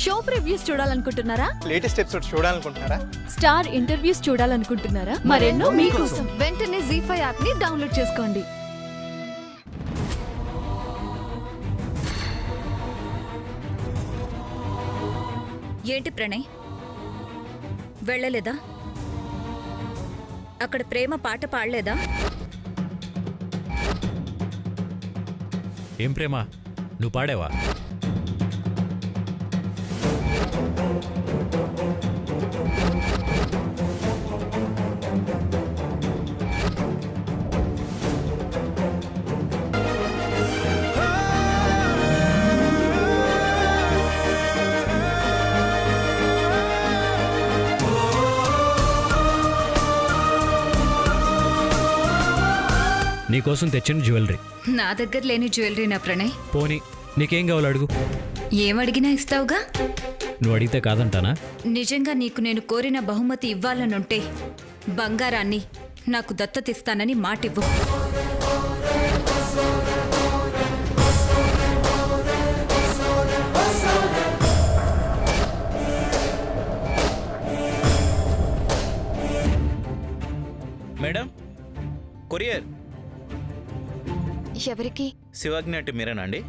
Show previews చూడాలనుకుంటున్నారా? Latest episode చూడాలనుకుంటున్నారా? Star interviews చూడాలనుకుంటున్నారా? మరెన్నో మీకోసం వెంటనే ZEE5 యాప్ ని డౌన్లోడ్ చేసుకోండి. ఏంటి ప్రణయ్, వెళ్ళలేదా? అక్కడ ప్రేమ పాట పాడలేదా? ఏం ప్రేమ, నువ్వు పాడేవా? నీకోసం తెచ్చిన జ్యువెలరీ. నా దగ్గర లేని జ్యువెలరీ నా ప్రణయ్. పోనీ నీకేం కావాలో అడుగు. ఏమడిగినా ఇస్తావుగా. నువ్వు అడిగితే కాదంటానా? నిజంగా నీకు నేను కోరిన బహుమతి ఇవ్వాలనుంటే బంగారాన్ని నాకు దత్తతిస్తానని మాటివ్వు. Madam, courier. ఎవరికి? శివాగ్ని అంటే మీరేనా అండి?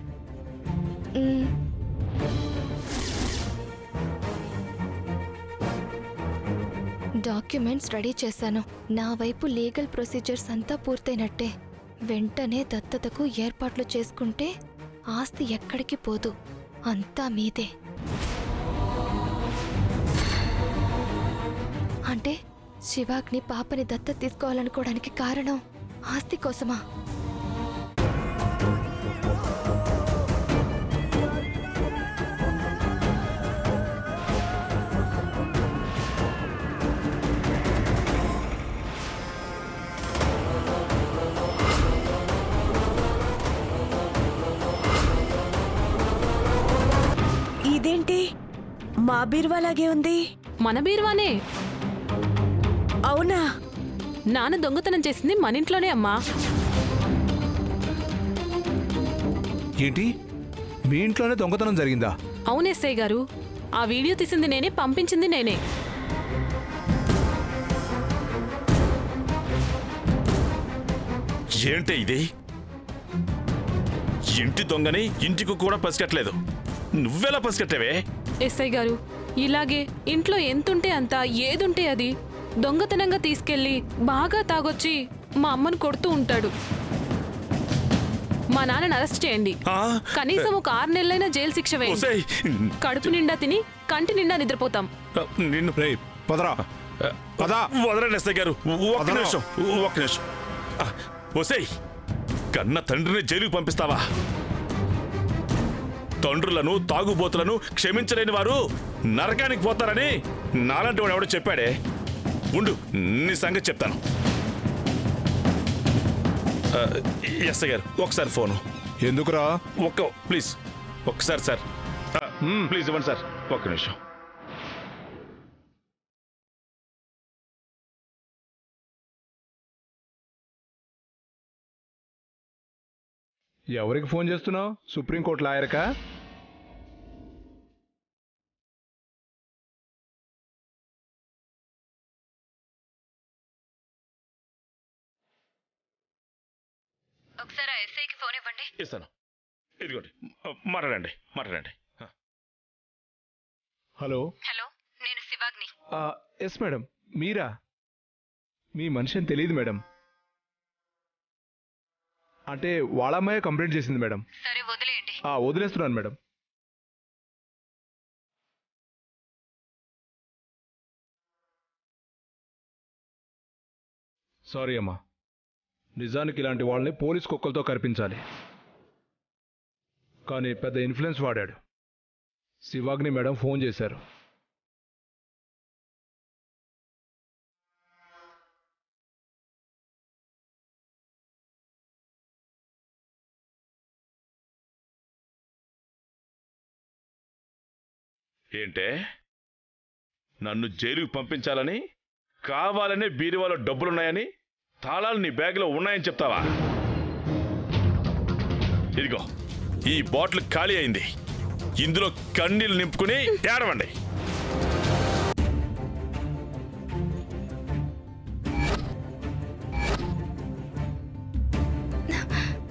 డాక్యుమెంట్స్ రెడీ చేశాను. నా వైపు లీగల్ ప్రొసీజర్స్ అంతా పూర్తయినట్టే. వెంటనే దత్తతకు ఏర్పాట్లు చేసుకుంటే ఆస్తి ఎక్కడికి పోదు, అంతా మీదే. అంటే శివాగ్ని పాపని దత్తత తీసుకోవాలనుకోవడానికి కారణం ఆస్తి కోసమా? ఇదేంటి మా బీరువాలాగే ఉంది? మన బీరువానే. అవునా? నాన్న దొంగతనం చేసింది మన ఇంట్లోనే అమ్మా. ఏంటి, మీ ఇంట్లోనే దొంగతనం జరిగిందా? అవును ఎస్ఐ గారు, ఆ వీడియో తీసింది నేనే, పంపించింది నేనే. ఏంటి ఇది? ఇంటి దొంగని ఇంటికి కూడా పసిగట్టలేదు, నువ్వెలా పసిగట్టావే? ఎస్ఐ గారు, ఇలాగే ఇంట్లో ఎంతుంటే అంత, ఏదుంటే అది దొంగతనంగా తీసుకెళ్లి బాగా తాగొచ్చి మా అమ్మను కొడుతూ ఉంటాడు. మా నాన్నని అరెస్ట్ చేయండి. కనీసం ఒక 6 నెలలైనా జైలు శిక్ష వేయండి. కడుపు నిండా తిని కంటి నిండా నిద్రపోతాం. నిన్ను పదరా పదా. వదలండి ఎస్ఐ గారు, ఒక్క నిమిషం. ఒసేయ్, కన్న తండ్రిని జైలుకు పంపిస్తావా? తండ్రులను తాగుబోతులను క్షమించలేని వారు నరకానికి పోతారని నాలాంటి వాడు ఎవడో చెప్పాడే. ఉండు, నీ సంగతి చెప్తాను. ఎస్ఐ గారు, ఒకసారి ఫోను. ఎందుకురా? ప్లీజ్ ఒక్కసారి సార్, ప్లీజ్ ఇవ్వండి సార్, ఒక్క నిమిషం. ఎవరికి ఫోన్ చేస్తున్నావు? సుప్రీంకోర్టు లాయర్కా? ఒకసారి ఎస్ఐకి ఫోన్ ఇవ్వండి. ఇస్తాను, ఇదిగోండి, మాట్లాడండి మాట్లాడండి. హలో. హలో, నేను శివాగ్ని. ఎస్ మేడం, మీరా? మీ మనిషి అని తెలియదు మేడం. అంటే వాళ్ళ అమ్మాయి కంప్లైంట్ చేసింది మేడం. సరే వదిలేయండి. వదిలేస్తున్నాను మేడం. సారీ అమ్మా, నిజానికి ఇలాంటి వాళ్ళని పోలీస్ కుక్కలతో కరిపించాలి. కానీ పెద్ద ఇన్ఫ్లుయెన్స్ వాడాడు. శివాగ్ని మేడం ఫోన్ చేశారు. ఏంటే, నన్ను జైలుకు పంపించాలని, కావాలనే బీరువాలో డబ్బులున్నాయని, తాళాలు నీ బ్యాగ్లో ఉన్నాయని చెప్తావా? ఇదిగో, ఈ బాటిల్ ఖాళీ అయింది. ఇందులో కన్నీళ్ళు నింపుకుని ఏడవండి.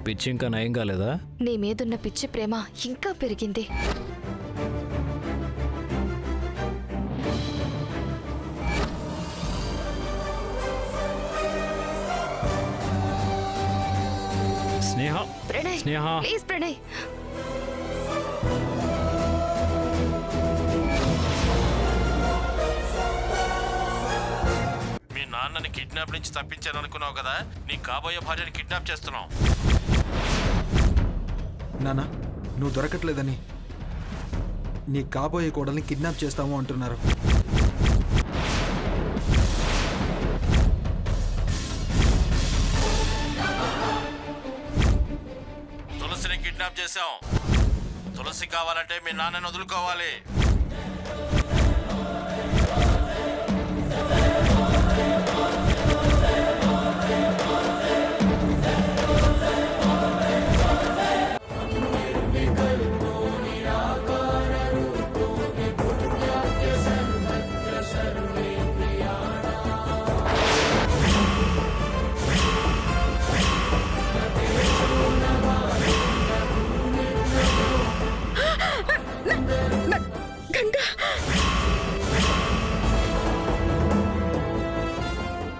పిచ్చి ఇంకా నయం కాలేదా? నీ మీదున్న పిచ్చి ప్రేమ ఇంకా పెరిగింది. స్నేహ ప్రణయ్ స్నేహ ప్లీజ్ ప్రణయ్. మీ నాన్నని కిడ్నాప్ నుంచి తప్పించాను అనుకున్నావు కదా, నీ కాబోయే భార్యని కిడ్నాప్ చేస్తున్నావు. నానా, నువ్వు దొరకట్లేదని నీ కాబోయే కోడల్ని కిడ్నాప్ చేస్తాము అంటున్నారు. తులసిని కిడ్నాప్ చేశాం. తులసి కావాలంటే మీ నాన్నని వదులుకోవాలి.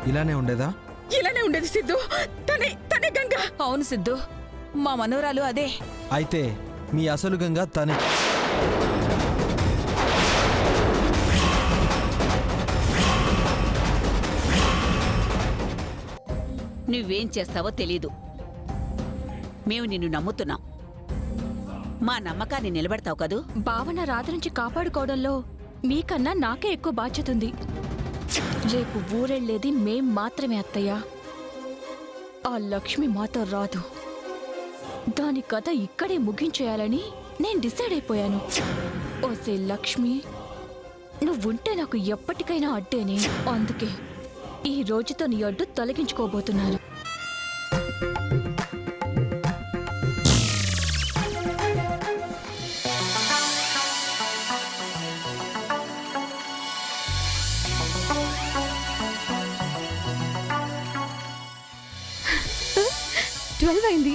ఇలానే ఉండేదా? ఇలానే ఉండేది సిద్ధు. తనే గంగా. అవును సిద్ధు, మా మనవరాలు అదే. అయితే మీ అసలు గంగా తనే. నువ్వేం చేస్తావో తెలీదు. మేము నిన్ను నమ్ముతున్నాం. మా నమ్మకాన్ని నిలబెడతావు కదూ. భావన రాత్రి నుంచి కాపాడుకోవడంలో మీకన్నా నాకే ఎక్కువ బాధ్యత ఉంది. రేపు ఊరెళ్ళేది మేం మాత్రమే అత్తయ్య. ఆ లక్ష్మి మాతో రాదు. దాని కథ ఇక్కడే ముగించేయాలని నేను డిసైడ్ అయిపోయాను. ఓసే లక్ష్మి, నువ్వుంటే నాకు ఎప్పటికైనా అడ్డేనే. అందుకే ఈ రోజుతో నీ అడ్డు తొలగించుకోబోతున్నాను. అయింది.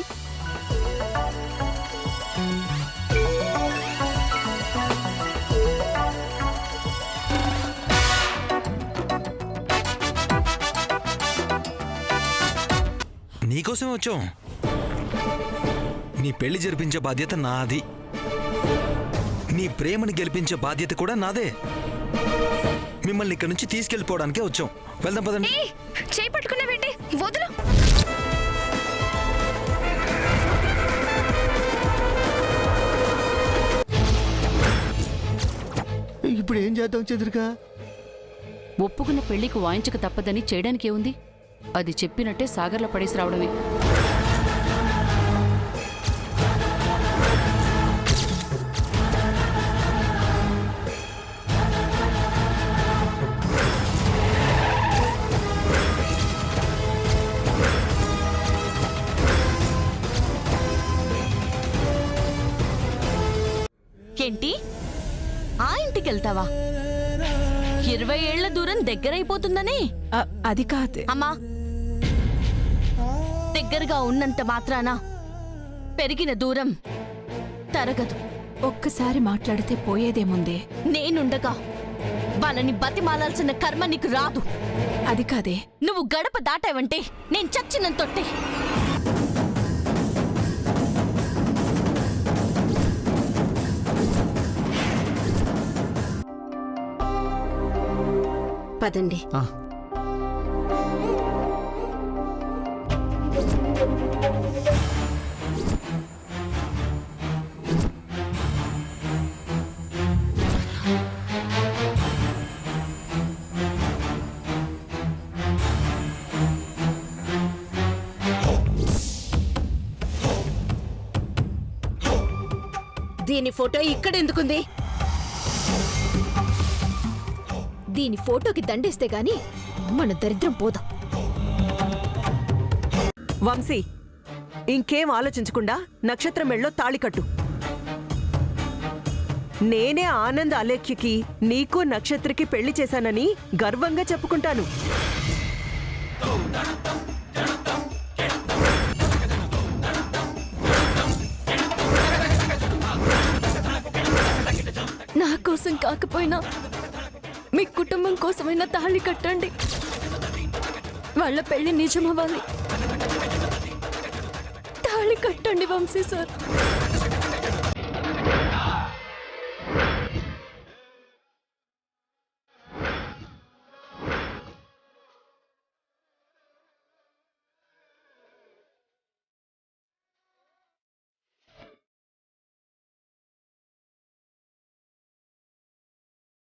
నీకోసమే వచ్చాం. నీ పెళ్లి జరిపించే బాధ్యత నాది. నీ ప్రేమని గెలిపించే బాధ్యత కూడా నాదే. మిమ్మల్ని ఇక్కడి నుంచి తీసుకెళ్ళిపోవడానికే వచ్చాం. వెళ్దాం పదండి. చేపట్టుకున్నావేంటి? వదులు. ఇప్పుడు ఏం చేద్దాం చంద్రిక? ఒప్పుకున్న పెళ్లికి వాయించక తప్పదని చేయడానికి ఏముంది? అది చెప్పినట్టే సాగర్లో పడేసి రావడమే. ఏంటి? ఆ ఇంటికి వెళ్తావా? 20 ఏళ్ల దూరం దగ్గరైపోతుందని? అది కాదు అమ్మా, దగ్గరగా ఉన్నంత మాత్రాన పెరిగిన దూరం తరగదు. ఒక్కసారి మాట్లాడితే పోయేదేముంది? నేనుండగా వాళ్ళని బతిమాలాల్సిన కర్మ నీకు రాదు. అది కాదే. నువ్వు గడప దాటావంటే నేను చచ్చినంతొట్టే. పదండి. దీని ఫోటో ఇక్కడెందుకుంది? దీని ఫోటోకి దండేస్తే గాని మన దరిద్రం పోదా. వంశీ, ఇంకేం ఆలోచించకుండా నక్షత్రం మెళ్ళో తాళి కట్టు. నేనే ఆనంద్ అలేఖ్యకి నీకు నక్షత్రకి పెళ్లి చేశానని గర్వంగా చెప్పుకుంటాను. నా కోసం కాకపోయినా మీ కుటుంబం కోసమైనా తాళి కట్టండి. వాళ్ళ పెళ్లి నిజమవ్వాలి. తాళి కట్టండి వంశీ సార్.